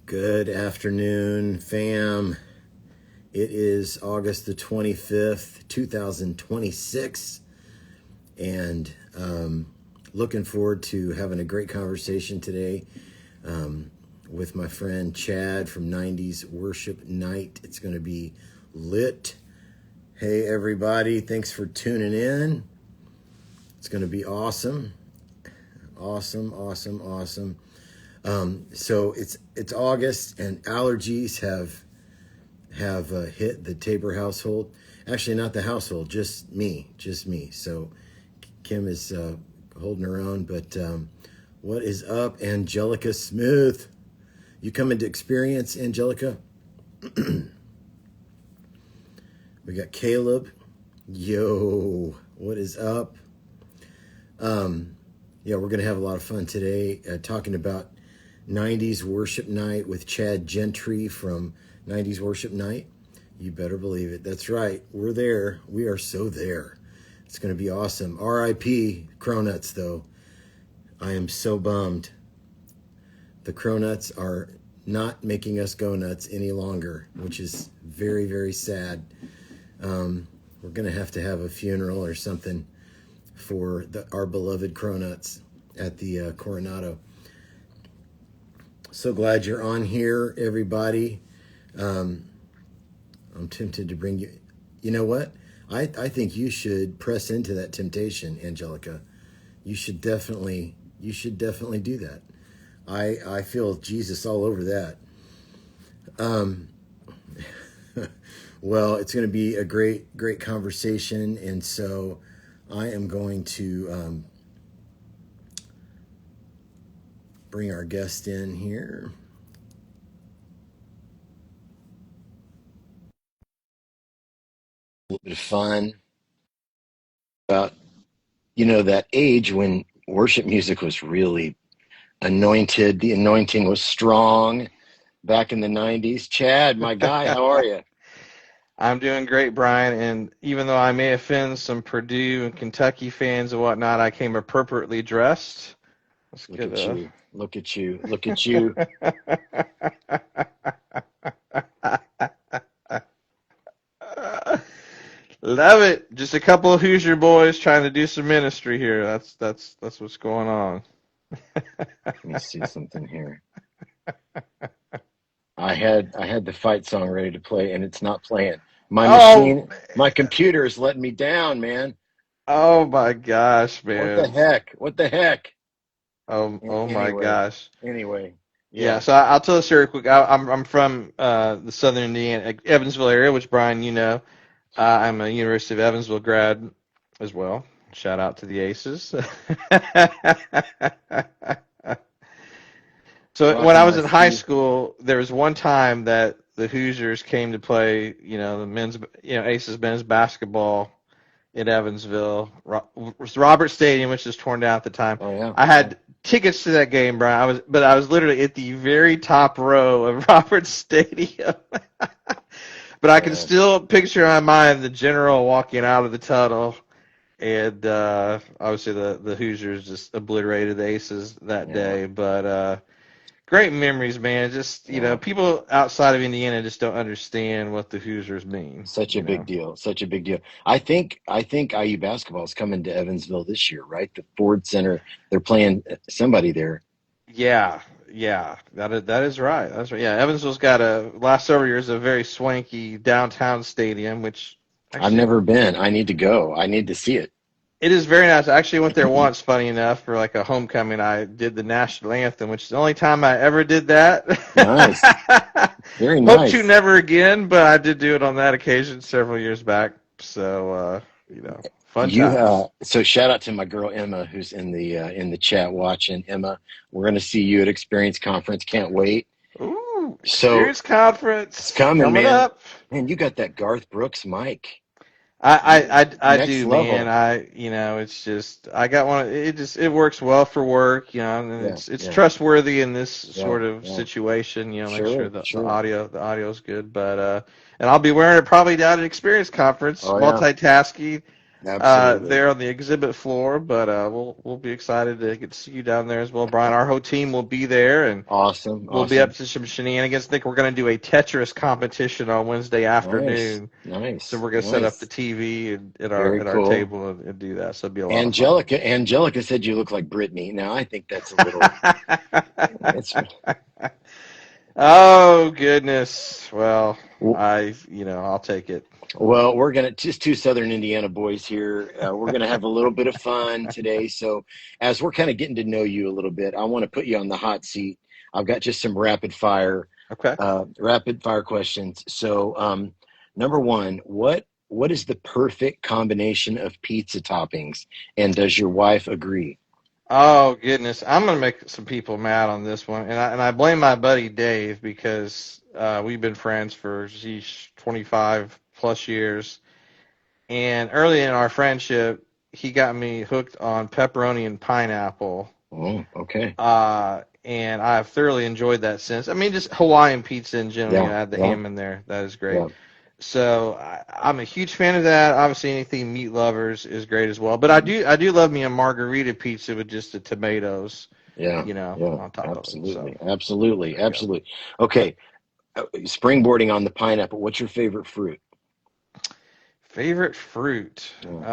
Good afternoon, fam. It is August the 25th, 2026, and looking forward to having a great conversation today with my friend Chad from 90s Worship Night. It's going to be lit. Hey, everybody, thanks for tuning in. It's going to be awesome. Awesome. So it's August, and allergies have hit the Tabor household. Actually, not the household, just me. So Kim is holding her own. But what is up, Angelica Smith? You coming to experience, Angelica? We got Caleb. Yo, what is up? Yeah, we're gonna have a lot of fun today talking about 90s Worship Night with Chad Gentry from 90s Worship Night. You better believe it. That's right. We're there. We are so there. It's going to be awesome. R.I.P. Cronuts, though. I am so bummed. The Cronuts are not making us go nuts any longer, which is very, very sad. We're going to have a funeral or something for our beloved Cronuts at the Coronado. So glad you're on here, everybody. I'm tempted to bring you. You know what? I think you should press into that temptation, Angelica. You should definitely do that. I feel Jesus all over that. Well, it's going to be a great conversation, and so I am going to bring our guest in here. A little bit of fun about, that age when worship music was really anointed. The anointing was strong back in the 90s. Chad, my guy, how are you? I'm doing great, Brian. And even though I may offend some Purdue and Kentucky fans and whatnot, I came appropriately dressed. Let's Look get at you. Look at you. Look at you. Love it. Just a couple of Hoosier boys trying to do some ministry here. That's what's going on. Let me see something here. I had the fight song ready to play, and it's not playing. Oh, My computer is letting me down, man. oh my gosh, What the man. heck? What the heck? Oh my Anyway, gosh. Yeah, yeah. so I'll tell a story quick. I'm from the southern Indiana, Evansville area, which Brian, you know. I'm a University of Evansville grad as well. Shout out to the Aces. So when I Rocking was my in high Steve. school, there was one time that the Hoosiers came to play, the men's, Aces men's basketball in Evansville. It was Robert Stadium, which was torn down at the time. Oh yeah, I yeah. had tickets to that game, Brian. I was literally at the very top row of Robert Stadium. But I can Man. still picture in my mind the general walking out of the tunnel, and obviously the Hoosiers just obliterated the Aces that Yeah, day. But great memories, man. Just yeah. people outside of Indiana just don't understand what the Hoosiers mean. Such a big deal. Such a big deal. I think IU basketball is coming to Evansville this year, right? The Ford Center. They're playing somebody there. Yeah, yeah, that is right. That's right. Yeah, Evansville's got last several years a very swanky downtown stadium, which I've actually never been. I need to go. I need to see it. it is very nice. I actually went there once, funny enough, for like a homecoming. I did the national anthem, which is the only time I ever did that. Nice. Very Hope to nice. never again, but I did do it on that occasion several years back. So, fun times. So shout out to my girl Emma, who's in the chat watching. Emma, we're gonna see you at Experience Conference. Can't wait. Ooh, So Experience it's Conference coming, coming man. up. Man, you got that Garth Brooks mic. I Next do, man. level. It's just I got one. It works well for work, and Yeah, it's yeah, trustworthy in this yeah, sort of yeah. situation. Make sure Sure, the sure. audio is good. But and I'll be wearing it probably down at Experience Conference, Oh yeah. multitasking. Absolutely. there on the exhibit floor. But we'll be excited to get to see you down there as well, Brian. Our whole team will be there, and Awesome. we'll be up Awesome. to some shenanigans. I think we're going to do a Tetris competition on Wednesday Nice. afternoon. So Nice. we're going to set up the Nice. TV and, at our Very at our cool. table and do that. So it'll be a lot of fun. Angelica said you look like Britney. Now I think that's a little. It's Oh goodness. Well, well. I'll take it. We're gonna just two Southern Indiana boys here. We're gonna have a little bit of fun today. So as we're kind of getting to know you a little bit, I want to put you on the hot seat. I've got just some Okay. rapid fire questions. So number one, what is the perfect combination of pizza toppings, and does your wife agree? Oh goodness, I'm gonna make some people mad on this one, and I blame my buddy Dave because we've been friends for 25 plus years, and early in our friendship, he got me hooked on pepperoni and pineapple, Oh, okay. and I've thoroughly enjoyed that since. I mean, just Hawaiian pizza in general, Yeah, add the yeah, ham in there, that is great. yeah, So I'm a huge fan of that. Obviously, anything meat lovers is great as well. But I do love me a margarita pizza with just the tomatoes, yeah, yeah. on top of it. So Absolutely, absolutely, there you go. absolutely. Okay, springboarding on the pineapple. What's your favorite fruit? Favorite fruit? Yeah.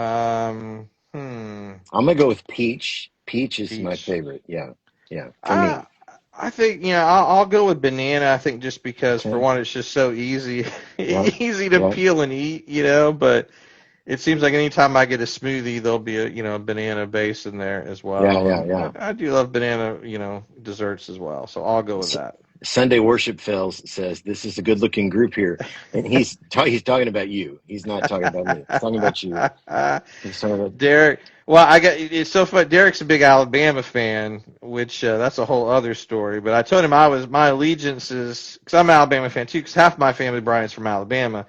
Hmm, I'm gonna go with peach. Peach is my peach. favorite. Yeah, yeah, for I me. I think I'll go with banana. I think just because for Okay. one, it's just so easy, Yeah, easy to yeah, peel and eat. But it seems like anytime I get a smoothie, there'll be a banana base in there as yeah, well. yeah, And yeah. I do love banana, desserts as well. So I'll go with S- that. Sunday Worship Fells says this is a good-looking group here, and he's talking about you. He's not talking about me. He's talking about you. He's talking about. Derek, well, it's so funny. Derek's a big Alabama fan, which that's a whole other story. But I told him my allegiance is because I'm an Alabama fan too, because half my family, Brian's from Alabama.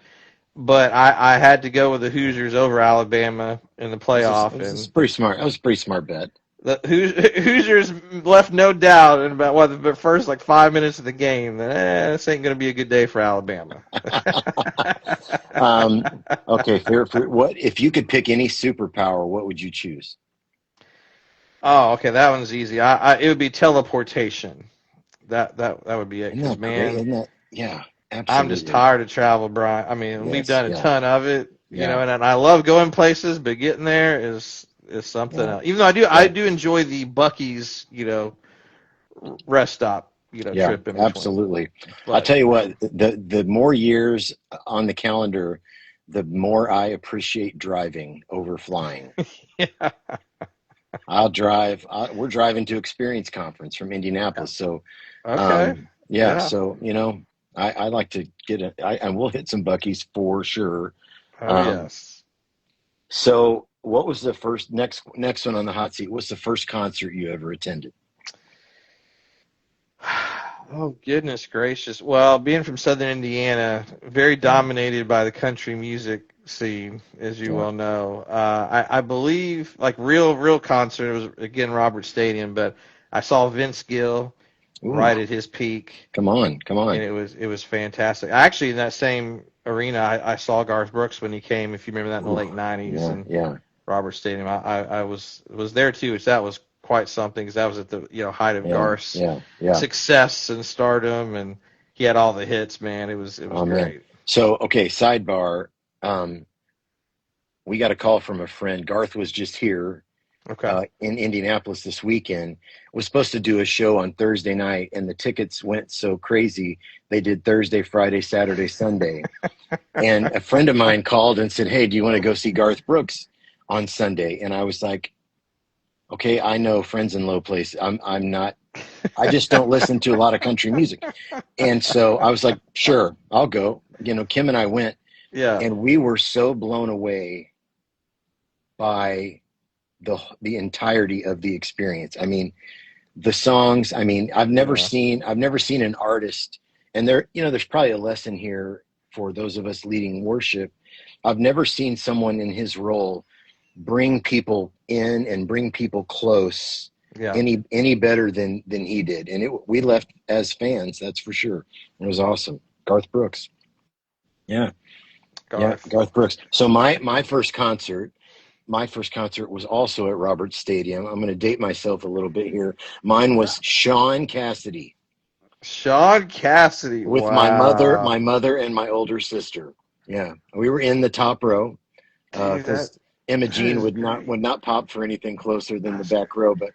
But I had to go with the Hoosiers over Alabama in the playoff, This is and pretty smart. That was a pretty smart bet. the Hoosiers left no doubt in about the first like 5 minutes of the game that this ain't gonna be a good day for Alabama. Okay, fair fruit. What if you could pick any superpower? What would you choose? Oh, okay, that one's easy. It would be teleportation. That would be it. Isn't Because that great? man, Isn't that? Yeah, I'm just absolutely. tired of travel, Brian. I mean, we've Yes. done a Yeah. ton of it, Yeah. and I love going places, but getting there is something Yeah. else. Even though I Yeah. do enjoy the Bucky's, rest stop, Yeah. trip in between. Absolutely. I'll But tell you what. The more years on the calendar, the more I appreciate driving over flying. yeah, I'll drive. We're driving to Experience Conference from Indianapolis, so okay, yeah. yeah, So I like to get a. I will hit some Buckies for sure. oh Um, yes. so what was the first next one on the hot seat? What's the first concert you ever attended? Oh goodness gracious! Well, being from Southern Indiana, very Yeah, dominated by the country music scene, as you yeah. well know. I believe like real concert it was again Robert Stadium, but I saw Vince Gill Ooh, right at his peak, come on, come and on. it was fantastic. Actually, in that same arena, I saw Garth Brooks when he came. If you remember that in the Ooh, late '90s, yeah, and yeah, Robert Stadium, I was there too, which that was quite something because that was at the height of yeah, Garth's yeah, yeah. success and stardom, and he had all the hits. Man, it was Oh man. great. So okay, sidebar. Um, we got a call from a friend. Garth was just here Okay. in Indianapolis this weekend. Was supposed to do a show on Thursday night, and the tickets went so crazy. They did Thursday, Friday, Saturday, Sunday. And a friend of mine called and said, "Hey, do you want to go see Garth Brooks on Sunday?" And I was like, "Okay, I know Friends in Low Place. I'm not. I just don't listen to a lot of country music." And so I was like, "Sure, I'll go." Kim and I went, Yeah. and we were so blown away by the entirety of the experience. I mean, the songs. I mean, Yeah. I've never seen an artist, and there's probably a lesson here for those of us leading worship. I've never seen someone in his role bring people in and bring people close Yeah. any better than he did. And we left as fans, that's for sure. It was awesome. Garth Brooks. Yeah. Yeah, Garth. Garth Brooks. So my first concert, my first concert was also at Roberts Stadium. I'm going to date myself a little bit here. Mine was Sean Cassidy Sean Cassidy. with Wow. my mother, and my older sister. Yeah, we were in the top row Dude, because Emma that Jean is would great. not pop for anything closer than the back row. But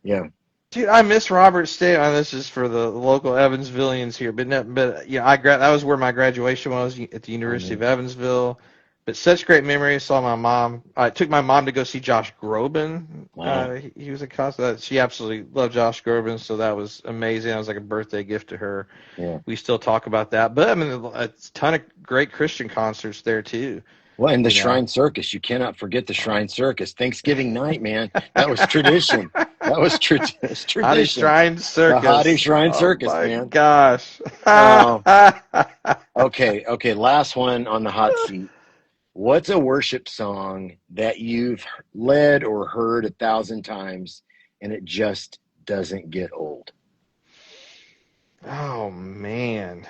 yeah, Dude, I miss Robert Stadium. This is for the local Evansvillians here, but no, but yeah, that was where my graduation was at the I University of mean, Evansville. But such great memories. Saw my mom. I took my mom to go see Josh Groban. wow, He was a concert. She absolutely loved Josh Groban, so that was amazing. That was like a birthday gift to her. yeah. We still talk about that. But I mean, a ton of great Christian concerts there too. Well, and the You know. Shrine Circus, you cannot forget the Shrine Circus. Thanksgiving night, man, that was tradition. That was Hottie tradition. Shrine The Hottie Circus. Shrine Oh Circus, my man. gosh. Oh, okay. Last one on the hot seat. What's a worship song that you've led or heard 1,000 times and it just doesn't get old? Oh man.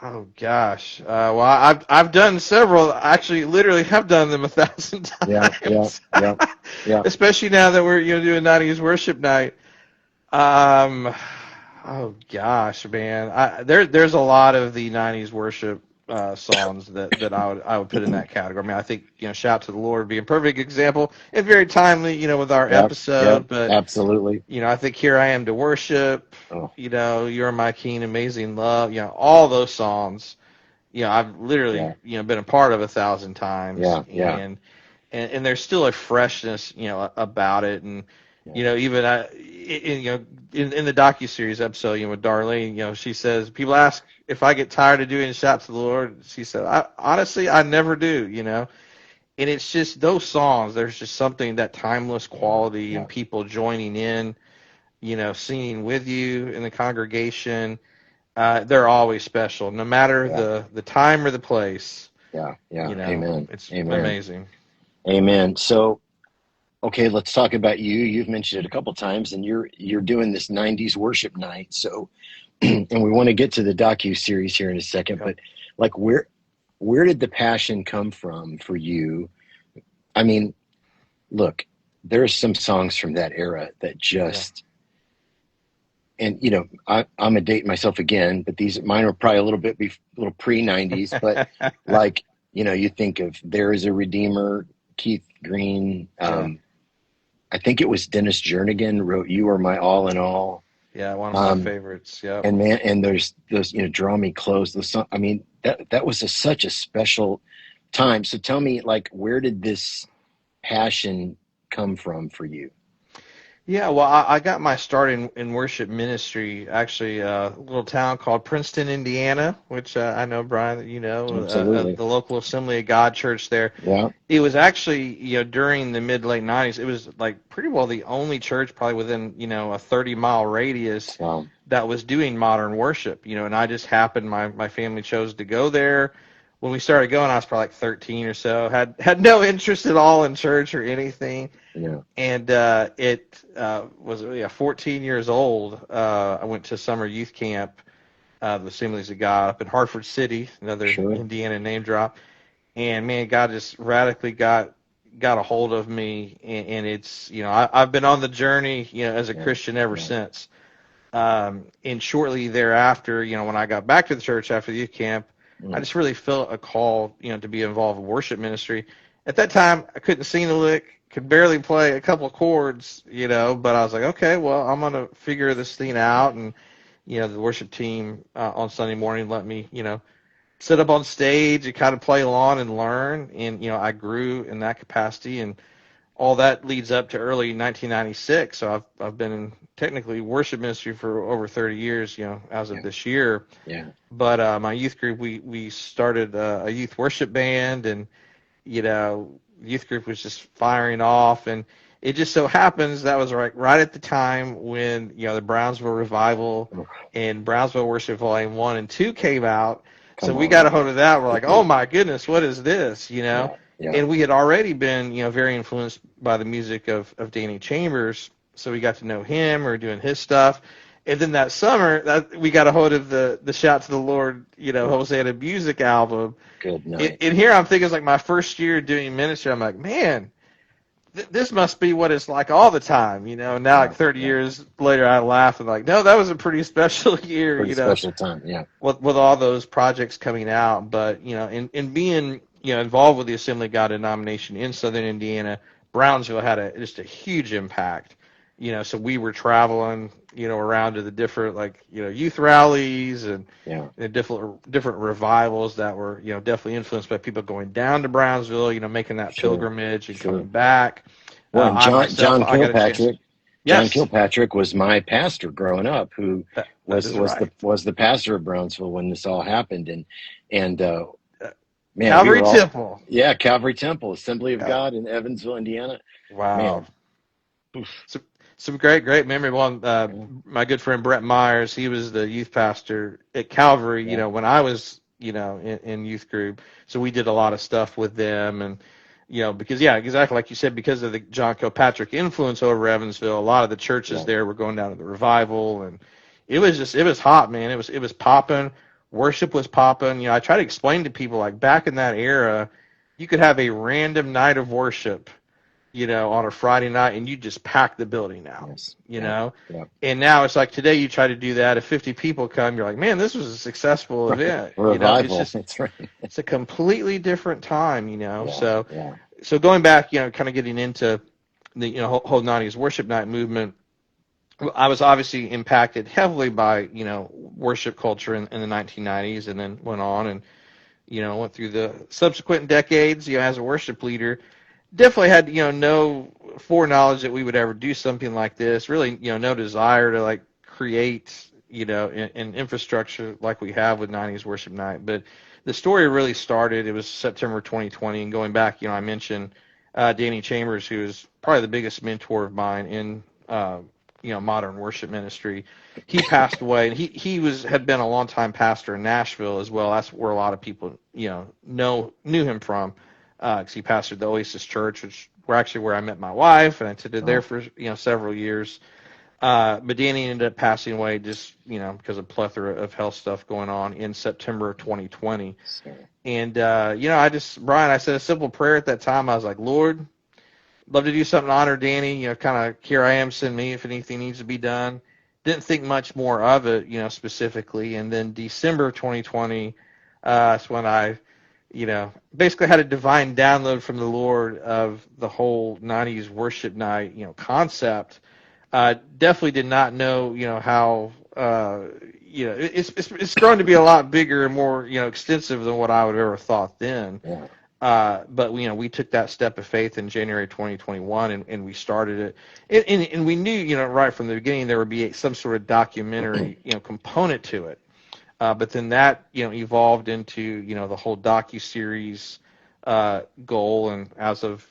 Oh gosh. Well, I've done several. Actually, literally have done them 1,000 Yeah, yeah, times. yeah, yeah. Especially now that we're doing 90s worship night. Um. Oh gosh, man. There's a lot of the 90s worship songs that I would put in that category. I mean, I think "Shout to the Lord" would be a perfect example and very timely, with our Yep, yep, episode. But absolutely. I think "Here I Am to Worship," Oh, "You're My King," "Amazing Love," all those songs, I've literally, yeah, been a part of 1,000 times, yeah, yeah, and there's still a freshness, about it, and yeah, even in the docuseries episode, with Darlene, she says people ask if I get tired of doing "Shout to the Lord." She said, "I honestly, I never do," and it's just those songs. There's just something, that timeless yeah, quality, yeah, and people joining in, singing with you in the congregation. They're always special, no matter yeah, the time or the place. yeah, yeah. Amen. It's Amen. amazing. Amen. So, okay, let's talk about you. You've mentioned it a couple times, and you're doing this '90s worship night. So, and we want to get to the docu series here in a second, Yep. but like, where did the passion come from for you? I mean, look, there's some songs from that era that Yeah. just, and I'm a date myself again, but these mine are probably a little bit a little pre '90s, but like, you think of "There Is a Redeemer," Keith Green. Yeah. I think it was Dennis Jernigan wrote "You Are My All in All." Yeah. One of my Um, favorites. Yep. and man, and there's those, "Draw Me Close." Those song, I mean, that was such a special time. So tell me, like, where did this passion come from for you? Yeah, well, I got my start in worship ministry, actually, a little town called Princeton, Indiana, which I know, Brian, that Absolutely. the local Assembly of God church there. Yeah. It was actually, during the mid late 90s, it was like pretty well the only church probably within, a 30-mile radius Wow. that was doing modern worship, and I just happened, my family chose to go there. When we started going, I was probably like 13 or so, had no interest at all in church or anything. Yeah. And it was 14 years old. I went to summer youth camp, the Assemblies of God up in Hartford City, another Sure. Indiana name drop. And man, God just radically got a hold of me, and it's I've been on the journey as a Yeah. Christian ever Yeah. since. And shortly thereafter, when I got back to the church after the youth camp, I Mm. just really felt a call, to be involved in worship ministry. At that time, I couldn't sing a lick, could barely play a couple of chords, but I was like, okay, well, I'm gonna figure this thing out. And the worship team on Sunday morning let me, sit up on stage and kind of play along and learn. And I grew in that capacity, and all that leads up to early 1996. So I've been in technically worship ministry for over 30 years, as of Yeah. this year. Yeah. But my youth group, we started a youth worship band, and youth group was just firing off, and it just so happens that was right at the time when the Brownsville revival Oh, and Brownsville Worship Volume 1 and 2 came out. So come we on. got a hold of that. We're like, oh my goodness, what is this? Yeah. Yeah. And we had already been, very influenced by the music of Danny Chambers. So we got to know him. We were doing his stuff. And then that summer, we got a hold of the Shout to the Lord, Oh, Hosanna music album. good And, night. and here I'm thinking it's like my first year doing ministry. I'm like, man, this must be what it's like all the time, Now, like Yeah, 30 yeah. years later, I laugh and like, no, that was a pretty special year, Pretty special time. Yeah, with all those projects coming out. But in being involved with the Assembly of God denomination in Southern Indiana, Brownsville had just a huge impact. So we were traveling, around to the different like youth rallies and yeah, different revivals that were definitely influenced by people going down to Brownsville, making that sure, pilgrimage and coming sure. back. Well, and I myself, John I got a chance. Kilpatrick, John Yes, Kilpatrick was my pastor growing up, who that is right. was the pastor of Brownsville when this all happened, and Uh, man, we Calvary were all, Temple. yeah, Calvary Temple, Assembly of Yeah. God in Evansville, Indiana. Wow. Man, oof, Some great memory. One, yeah, my good friend Brett Myers, he was the youth pastor at Calvary, yeah, when I was, in youth group. So we did a lot of stuff with them. And, because, yeah, exactly like you said, because of the John Kilpatrick influence over Evansville, a lot of the churches yeah, there were going down to the revival. And it was hot, man. It was popping. Worship was popping. I try to explain to people, like, back in that era, you could have a random night of worship on a Friday night, and you just pack the building out, yes, you yeah, know? yeah. And now it's like today you try to do that. If 50 people come, you're like, man, this was a successful event. Revival. That's right. It's a completely different time, Yeah, So, yeah, going back, kind of getting into the, whole 90s worship night movement, I was obviously impacted heavily by, worship culture in the 1990s, and then went on and, went through the subsequent decades, as a worship leader. Definitely had no foreknowledge that we would ever do something like this. Really, no desire to like create an infrastructure like we have with 90s worship night. But the story really started. It was September 2020, and going back, I mentioned Danny Chambers, who is probably the biggest mentor of mine in modern worship ministry. He passed away, and he had been a longtime pastor in Nashville as well. That's where a lot of people knew him from, because he pastored the Oasis Church, which were actually where I met my wife, and I attended there oh, for several years. But Danny ended up passing away just because of plethora of health stuff going on in September of 2020. sorry. And Brian, I said a simple prayer at that time. I was like, Lord, love to do something to honor Danny. Kind of here I am, send me if anything needs to be done. Didn't think much more of it, specifically. And then December 2020, that's when I basically had a divine download from the Lord of the whole 90s worship night, concept. Definitely did not know, how, it's grown to be a lot bigger and more, extensive than what I would have ever thought then. Yeah, But we took that step of faith in January 2021, and we started it. And we knew, right from the beginning there would be some sort of documentary, component to it. But then that, evolved into, the whole docuseries goal. And as of,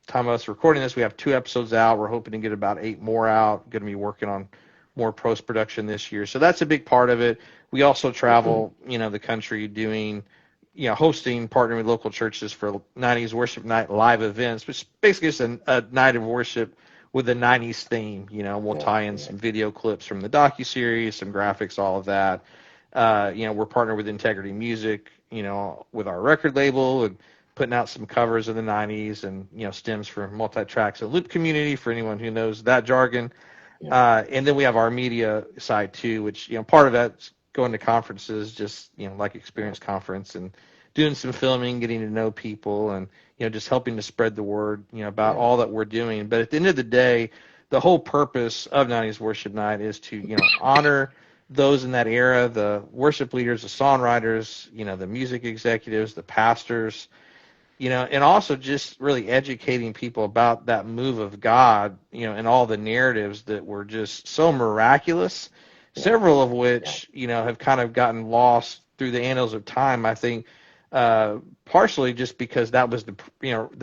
time of us recording this, we have 2 episodes out. We're hoping to get about 8 more out. Going to be working on more post production this year. So that's a big part of it. We also travel, the country doing, hosting, partnering with local churches for 90s worship night live events, which basically is a night of worship with a 90s theme. We'll yeah, tie in yeah, some video clips from the docuseries, some graphics, all of that. We're partnered with Integrity Music, with our record label, and putting out some covers of the 90s, and, stems from multi-tracks and loop community for anyone who knows that jargon. yeah, And then we have our media side too, which, part of that's going to conferences, just, like yeah, Experience Conference, and doing some filming, getting to know people, and, just helping to spread the word, about yeah, all that we're doing. But at the end of the day, the whole purpose of 90s Worship Night is to, honor those in that era, the worship leaders, the songwriters, the music executives, the pastors, and also just really educating people about that move of God, and all the narratives that were just so miraculous, yeah, several of yeah, which, have kind of gotten lost through the annals of time. I think partially just because that was the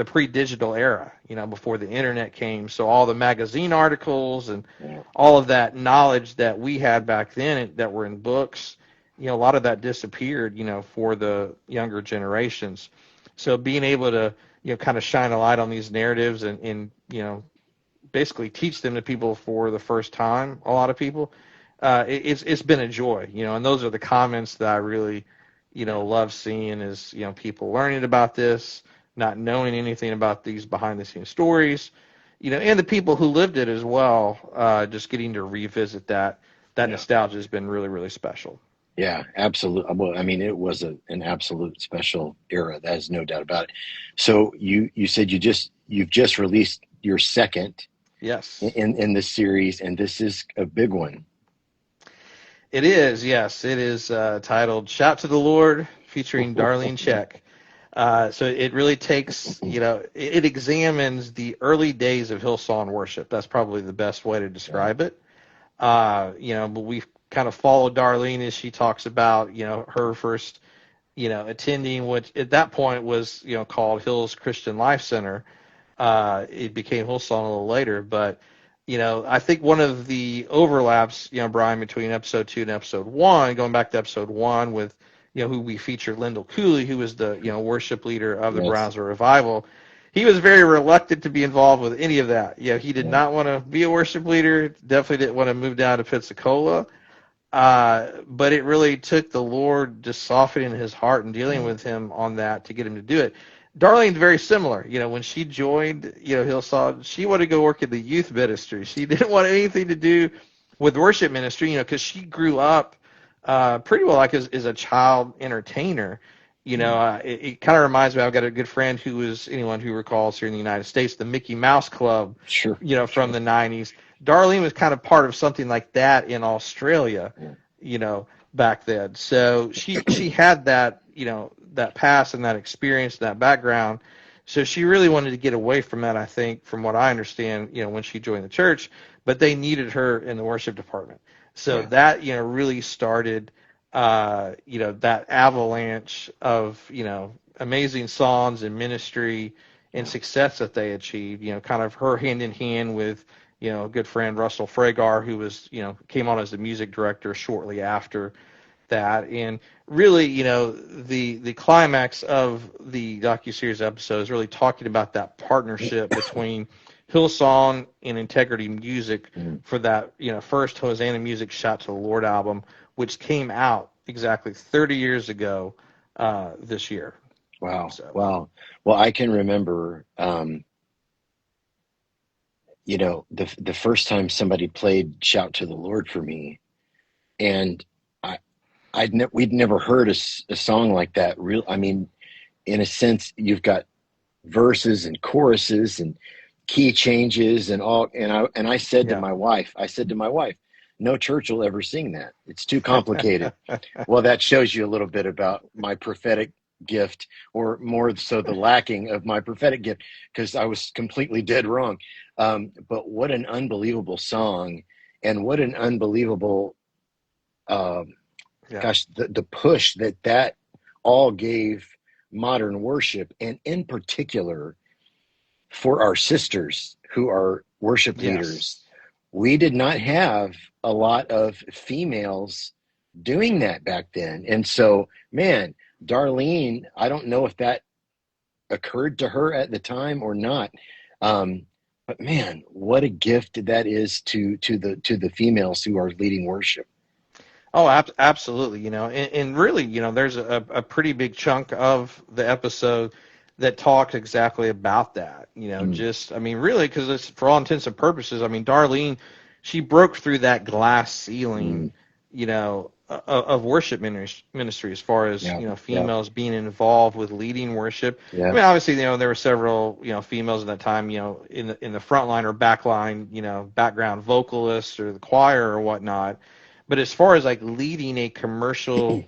pre-digital era, before the internet came. So all the magazine articles and yeah, all of that knowledge that we had back then that were in books, a lot of that disappeared, for the younger generations. So being able to, kind of shine a light on these narratives, and basically teach them to people for the first time, a lot of people, it's been a joy, and those are the comments that I really, love seeing is, people learning about this, not knowing anything about these behind the scenes stories, and the people who lived it as well. Just getting to revisit that Yeah. nostalgia has been really, really special. Yeah, absolutely. Well, I mean, it was an absolute special era. That is no doubt about it. So you said you've just released your second Yes, in this series, and this is a big one. it is. Yes, it is titled "Shout to the Lord," featuring Darlene Check. So it really takes, it examines the early days of Hillsong worship. That's probably the best way to Yeah. describe it. But we've kind of followed Darlene as she talks about, her first, attending what at that point was, called Hills Christian Life Center. It became Hillsong a little later, but I think one of the overlaps, Brian, between episode 2 and episode 1, going back to episode 1 with, who we featured, Lyndall Cooley, who was the, worship leader of the Yes. Brownsville Revival. He was very reluctant to be involved with any of that. He did Yeah. not want to be a worship leader. Definitely didn't want to move down to Pensacola. But it really took the Lord just softening his heart and dealing Yeah. with him on that to get him to do it. Darlene's very similar. When she joined, Hillsong, she wanted to go work in the youth ministry. She didn't want anything to do with worship ministry, because she grew up pretty well like as a child entertainer. Mm. It kind of reminds me. I've got a good friend who is, anyone who recalls, here in the United States, the Mickey Mouse Club, Sure. from Sure. the '90s. Darlene was kind of part of something like that in Australia, Yeah. back then. So she had that, that past and that experience, that background. So she really wanted to get away from that, I think, from what I understand, when she joined the church, but they needed her in the worship department. So Yeah. that, really started, that avalanche of, amazing songs and ministry and Yeah. success that they achieved, kind of her hand in hand with, a good friend, Russell Fragar, who was, came on as the music director shortly after that. And really, the climax of the docuseries episode is really talking about that partnership between Hillsong and Integrity Music Mm. for that, first Hosanna Music Shout to the Lord album, which came out exactly 30 years ago this year. Wow. So, Wow. Well, I can remember, the first time somebody played "Shout to the Lord" for me, and I we'd never heard a song like that. Real, I mean, in a sense, you've got verses and choruses and key changes and all. And I said to yeah. my wife, no church will ever sing that. It's too complicated. Well, that shows you a little bit about my prophetic gift, or more so the lacking of my prophetic gift, because I was completely dead wrong. But what an unbelievable song, and what an unbelievable, um, Yeah. gosh, the push that all gave modern worship, and in particular for our sisters who are worship leaders. Yes. We did not have a lot of females doing that back then. And so, man, Darlene, I don't know if that occurred to her at the time or not. But man, what a gift that is to the females who are leading worship. Oh, absolutely. And really, there's a pretty big chunk of the episode that talks exactly about that. Mm. Just, I mean, really, because it's for all intents and purposes. I mean, Darlene, she broke through that glass ceiling, Mm. of worship ministry as far as, Yeah, yeah, females being involved with leading worship. I yeah, mean, obviously, there were several, females at that time, in the front line or back line, background vocalists or the choir or whatnot. But as far as like leading a commercially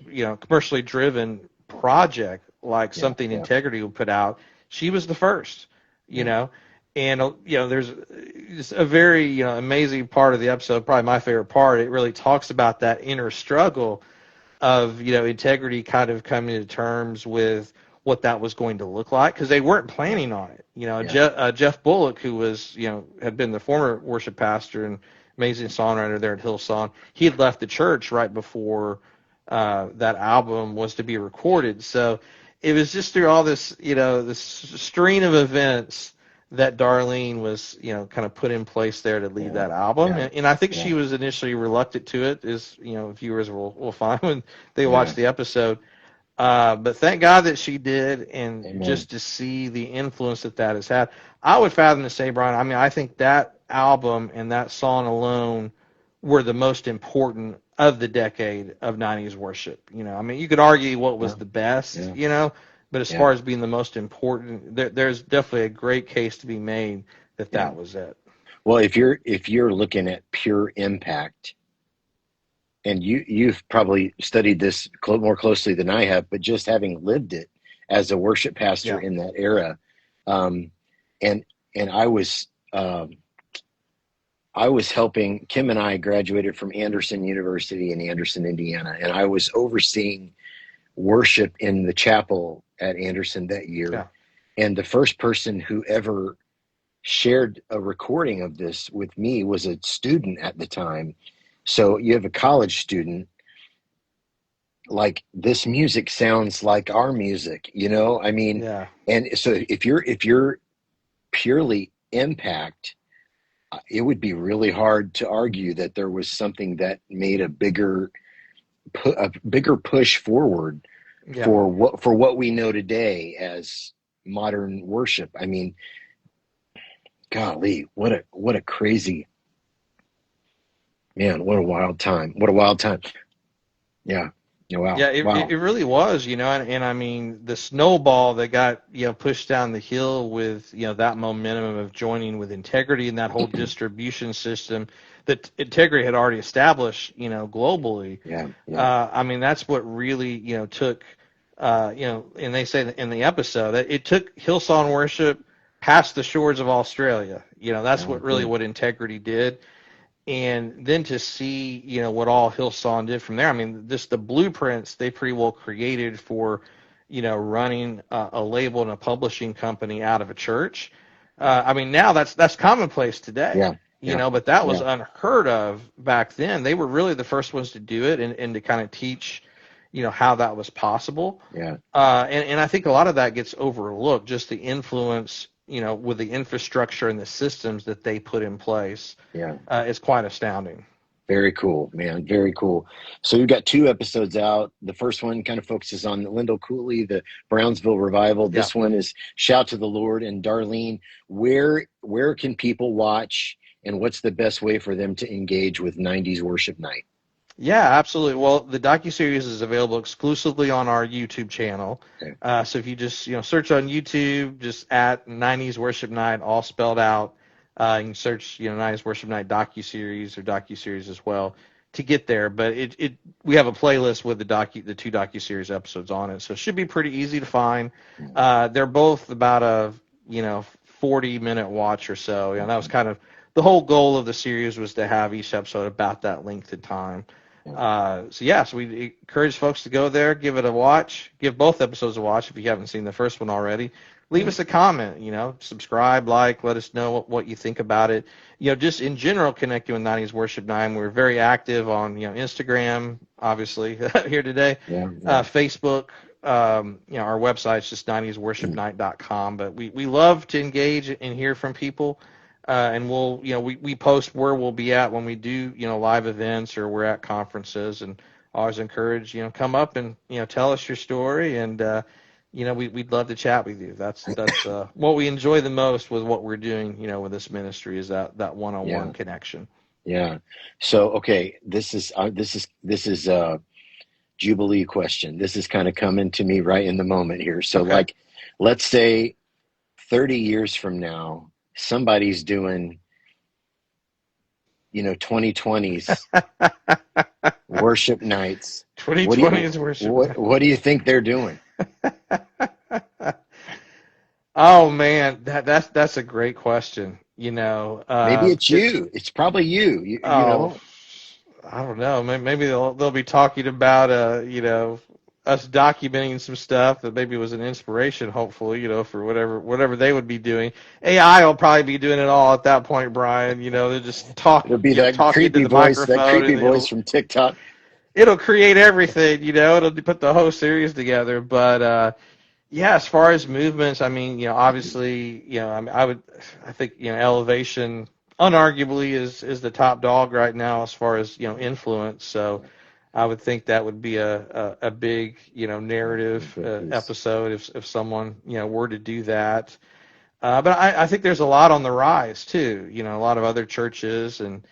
driven project like yeah, something yeah, Integrity would put out, she was the first, you yeah, know. And there's it's a very amazing part of the episode, probably my favorite part. It really talks about that inner struggle of Integrity kind of coming to terms with what that was going to look like, because they weren't yeah, planning on it. yeah, Jeff Bullock, who was had been the former worship pastor and amazing songwriter there at Hillsong, he had left the church right before that album was to be recorded. So it was just through all this this string of events that Darlene was, kind of put in place there to lead yeah, that album. yeah, And I think yeah, she was initially reluctant to it, as, viewers will find when they watch yeah, the episode. But thank God that she did, and Amen. just to see the influence that that has had. I would fathom to say, Brian, I mean, I think that album and that song alone were the most important of the decade of 90s worship. I mean, you could argue what Yeah, was the best, yeah, but as yeah. far as being the most important, there's definitely a great case to be made that Yeah. that was it. Well, if you're looking at pure impact, and you've probably studied this more closely than I have, but just having lived it as a worship pastor Yeah. in that era, um, and and I was helping Kim, and I graduated from Anderson University in Anderson, Indiana, and I was overseeing worship in the chapel at Anderson that year. Yeah. And the first person who ever shared a recording of this with me was a student at the time. So you have a college student, like, this music sounds like our music, I mean, Yeah. and so if you're purely impact, it would be really hard to argue that there was something that made a bigger push forward Yeah. for what we know today as modern worship. I mean, golly, what a crazy, man, what a wild time. What a wild time. Yeah. Yeah, wow. Yeah, it Wow. really was, and I mean the snowball that got, pushed down the hill with, that momentum of joining with Integrity and that whole distribution system that Integrity had already established, globally. Yeah. Yeah. I mean that's what really, took, and they say in the episode that it took Hillsong Worship past the shores of Australia. That's Oh, what really good. what Integrity did, and then to see, what all Hillsong did from there. I mean, just the blueprints they pretty well created for, running a label and a publishing company out of a church. I mean, now that's commonplace today, Yeah. Yeah. but that was Yeah. unheard of back then. They were really the first ones to do it, and to kind of teach, how that was possible. Yeah. And I think a lot of that gets overlooked, just the influence, with the infrastructure and the systems that they put in place, Yeah. is quite astounding. Very cool, man. Very cool. So you've got two episodes out. The first one kind of focuses on Lyndall Cooley, the Brownsville revival. Yeah. This one is Shout to the Lord. And Darlene, where can people watch, and what's the best way for them to engage with 90s Worship Night? Yeah, absolutely. Well, the docuseries is available exclusively on our YouTube channel. Okay. So if you just, search on YouTube, just at 90s Worship Night, all spelled out. You can search, 90s Worship Night docuseries or docuseries as well to get there. But we have a playlist with the two docuseries episodes on it, so it should be pretty easy to find. They're both about a, 40-minute watch or so. That was kind of the whole goal of the series, was to have each episode about that length of time. So we encourage folks to go there, give it a watch, give both episodes a watch if you haven't seen the first one already. Leave us a comment, subscribe, let us know what you think about it. Just in general, connecting with 90s Worship Night. We're very active on, Instagram, obviously, here today, Yeah. Yeah. Facebook. Our website's just 90sworshipnight.com. But we love to engage and hear from people. And we'll, we post where we'll be at when we do, live events or we're at conferences, and always encourage, come up and, tell us your story, and, we'd love to chat with you. That's what we enjoy the most with what we're doing, with this ministry, is that one-on-one Yeah. connection. Yeah. So, okay, this is a Jubilee question. This is kind of coming to me right in the moment here. So, Okay. let's say 30 years from now, somebody's doing, 2020's worship nights. What do 2020 you is worship. what do you think they're doing? Oh man, that's a great question. Maybe it's you. It's probably you. You Oh, know. I don't know. Maybe they'll be talking about us documenting some stuff that maybe was an inspiration, hopefully, for whatever they would be doing. AI will probably be doing it all at that point, Brian. They'll just It'll be talk into the that microphone, creepy and voice from TikTok. it'll create everything. It'll put the whole series together. But yeah, as far as movements, I mean, obviously, I mean, I think, Elevation unarguably is the top dog right now as far as, influence. So, I would think that would be a big, narrative Big piece. episode if someone, were to do that. But I think there's a lot on the rise too. A lot of other churches, and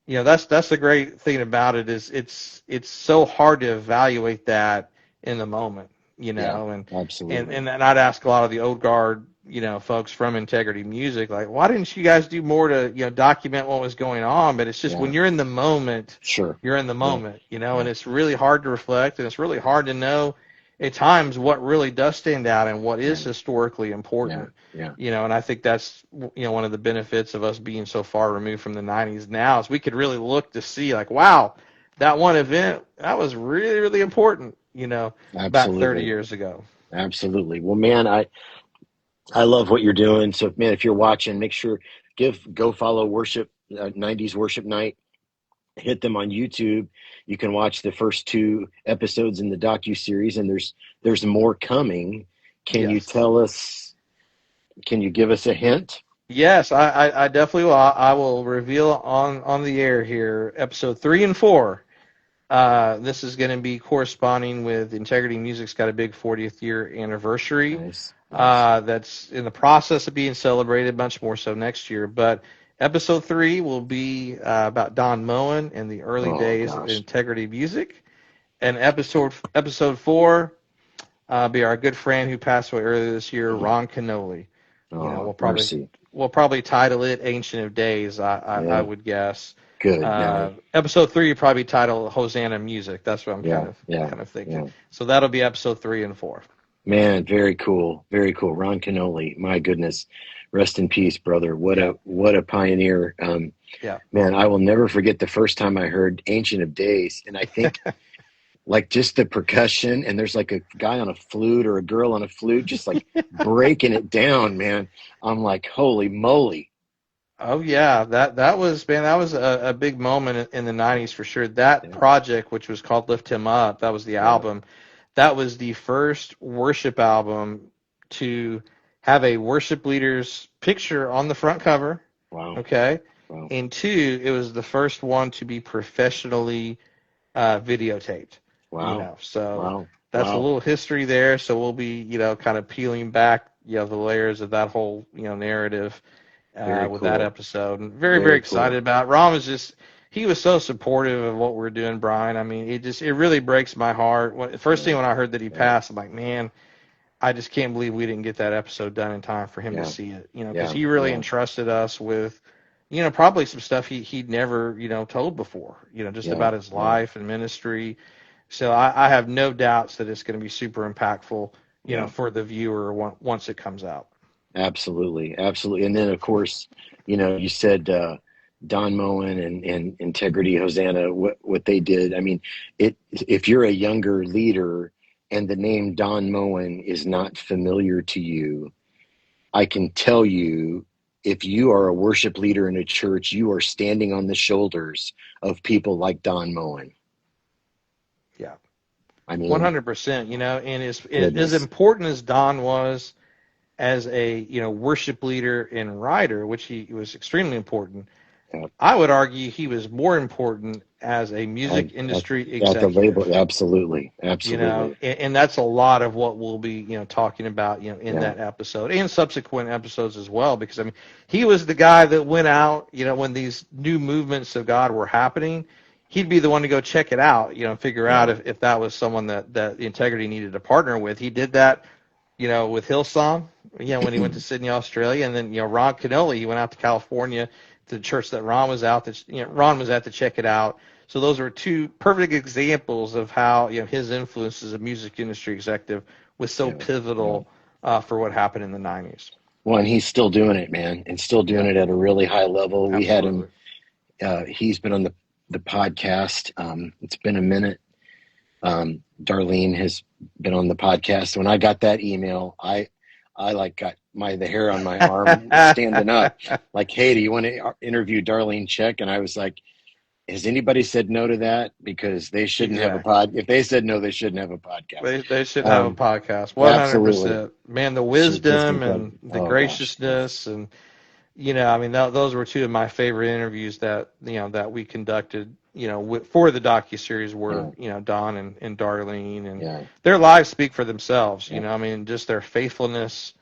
Yeah, that's the great thing about it is it's so hard to evaluate that in the moment. yeah, And absolutely. and I'd ask a lot of the old guard, folks from Integrity Music, like, why didn't you guys do more to document what was going on? But it's just when Yeah, you're in the moment, sure. you're in the Yeah, moment, and yeah, it's really hard to reflect, and it's really hard to know at times what really does stand out and what is yeah, historically yeah, important. yeah, And I think that's one of the benefits of us being so far removed from the 90s now is we could really look to see, like, wow, that one event that was really really important, back 30 absolutely, years ago. absolutely. Well, man, I love what you're doing. So, man, if you're watching, make sure go follow worship 90s worship night. Hit them on YouTube. You can watch the first two episodes in the docu-series, and there's more coming. Can you Yes. tell us? Can you give us a hint? Yes, I definitely will. I will reveal on the air here episode 3 and 4. This is going to be corresponding with Integrity Music's got a big 40th year anniversary. Nice, nice. That's in the process of being celebrated, much more so next year. But episode 3 will be about Don Moen and the early Oh days of gosh. Integrity Music, and episode 4 be our good friend who passed away earlier this year, Ron Canoli. Oh, We'll probably mercy. title it Ancient of Days. I Yeah. would guess. Good. Now. Episode 3 would probably title Hosanna Music. That's what I'm Yeah. Yeah. kind of thinking. Yeah. So that'll be episode 3 and 4. Man, very cool. Very cool. Ron Canoli. My goodness. Rest in peace, brother. Yeah, What a pioneer. yeah. Man, I will never forget the first time I heard Ancient of Days, and I think like just the percussion, and there's like a guy on a flute or a girl on a flute just like breaking it down, man. I'm like, holy moly. Oh yeah, that was, man, that was a big moment in the 90s for sure. That Yeah. project, which was called Lift Him Up, that was the Yeah. album. That was the first worship album to have a worship leader's picture on the front cover. Wow. Okay. Wow. And two, it was the first one to be professionally videotaped. Wow. So Wow. that's a Wow. little history there. So we'll be, kind of peeling back, the layers of that whole, narrative Very with that cool. episode. And very, very Very excited cool. about it. Ron was he was so supportive of what we're doing, Brian. I mean, it really breaks my heart. First thing Yeah. when I heard that he Yeah. passed, I'm like, man, I just can't believe we didn't get that episode done in time for him to Yeah. see it, because Yeah. he really Yeah. entrusted us with, probably some stuff he'd never, told before, just Yeah. about his Yeah. life and ministry. So I have no doubts that it's going to be super impactful, Yeah. for the viewer once it comes out. Absolutely. Absolutely. And then of course, you said Don Moen and Integrity Hosanna, what they did. I mean, if you're a younger leader and the name Don Moen is not familiar to you, I can tell you, if you are a worship leader in a church, you are standing on the shoulders of people like Don Moen. Yeah. I mean, 100%, and as goodness. important as Don was as a, worship leader and writer, which he was extremely important, Yeah. I would argue he was more important as a At, music at, industry at the label, executive. absolutely. Absolutely. And that's a lot of what we'll be, talking about, in Yeah. that episode and subsequent episodes as well, because I mean, he was the guy that went out, when these new movements of God were happening, he'd be the one to go check it out, and figure out Yeah. if that was someone that the Integrity needed to partner with. He did that, with Hillsong, when he went to Sydney, Australia, and then, Ron Canoli, he went out to California to the church that Ron was out, that Ron was at to check it out. So those are two perfect examples of how, his influence as a music industry executive was so Yeah. Yeah. pivotal for what happened in the 90s. Well, and he's still doing it, man, and still doing Yeah, it at a really high level. We had him. absolutely. He's been on the podcast. It's been a minute. Darlene has been on the podcast. When I got that email, I like got the hair on my arm standing up. Like, hey, do you want to interview Darlene Check? And I was like, has anybody said no to that? Because they shouldn't have a Exactly. pod. If they said no, they shouldn't have a podcast. They should have a podcast. Absolutely. 100%. Man, the She's just wisdom incredible. and the Oh gosh. graciousness, and I mean, those were two of my favorite interviews that, that we conducted, for the docuseries were, Yeah. Don and Darlene, and Yeah. their lives speak for themselves. Yeah. I mean, just their faithfulness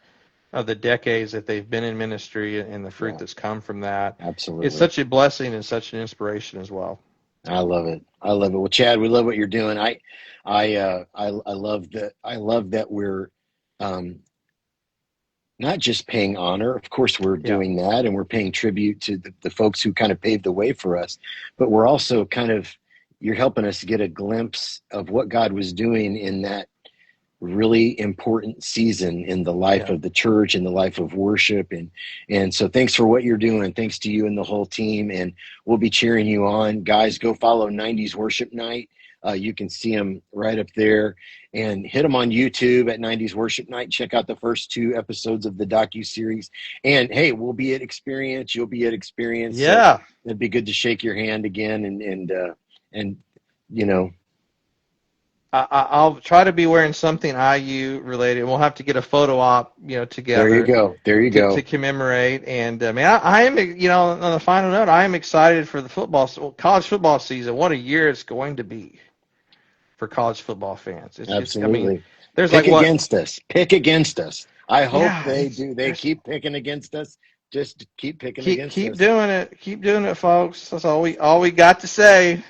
of the decades that they've been in ministry and the fruit Yeah. that's come from that. It's Absolutely. such a blessing and such an inspiration as well. I love it. I love it. Well, Chad, we love what you're doing. I love that. I love that we're, um, not just paying honor. Of course, we're Yeah. doing that, and we're paying tribute to the folks who kind of paved the way for us. But we're also kind of, you're helping us get a glimpse of what God was doing in that really important season in the life Yeah. of the church and the life of worship. And so thanks for what you're doing. Thanks to you and the whole team. And we'll be cheering you on. Guys, go follow 90s Worship Night. You can see them right up there, and hit them on YouTube at 90s Worship Night. Check out the first 2 episodes of the docu-series. And hey, we'll be at Experience. You'll be at Experience. So Yeah. it'd be good to shake your hand again and you know, I'll try to be wearing something IU related. We'll have to get a photo op, there you together go. There you to go. commemorate. And man, I am, on the final note, I am excited for the college football season. What a year it's going to be for college football fans. I mean, Absolutely. there's like Pick what? against us. Pick against us. I hope Yeah, they do. They there's keep picking against us. Just keep picking keep against keep us. doing it. Keep doing it, folks. That's all we got to say.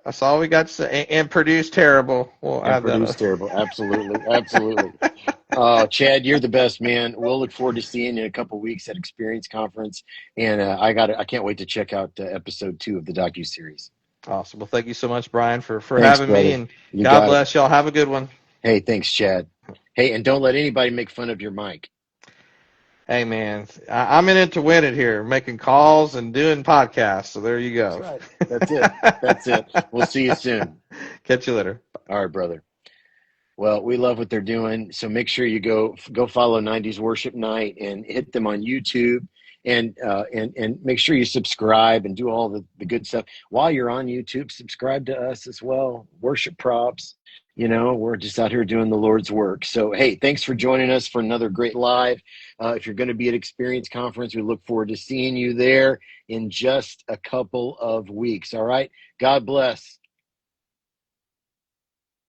That's all we got to say. And produce terrible. We'll And add produce that terrible. Absolutely. Absolutely. up. Chad, you're the best, man. We'll look forward to seeing you in a couple weeks at Experience Conference. And I can't wait to check out episode 2 of the docu-series. Awesome. Well, thank you so much, Brian, for Thanks, having me, brother. and You God got it. bless y'all. Have a good one. Hey, thanks, Chad. Hey, and don't let anybody make fun of your mic. Hey, man, I'm in it to win it here, making calls and doing podcasts. So there you That's go. right. That's it. That's it. We'll see you soon. Catch you later. All right, brother. Well, we love what they're doing, so make sure you go follow 90s Worship Night and hit them on YouTube, and make sure you subscribe and do all the good stuff. While you're on YouTube, subscribe to us as well. Worship Props, we're just out here doing the Lord's work. So, hey, thanks for joining us for another great live. If you're going to be at Experience Conference, we look forward to seeing you there in just a couple of weeks. All right, God bless.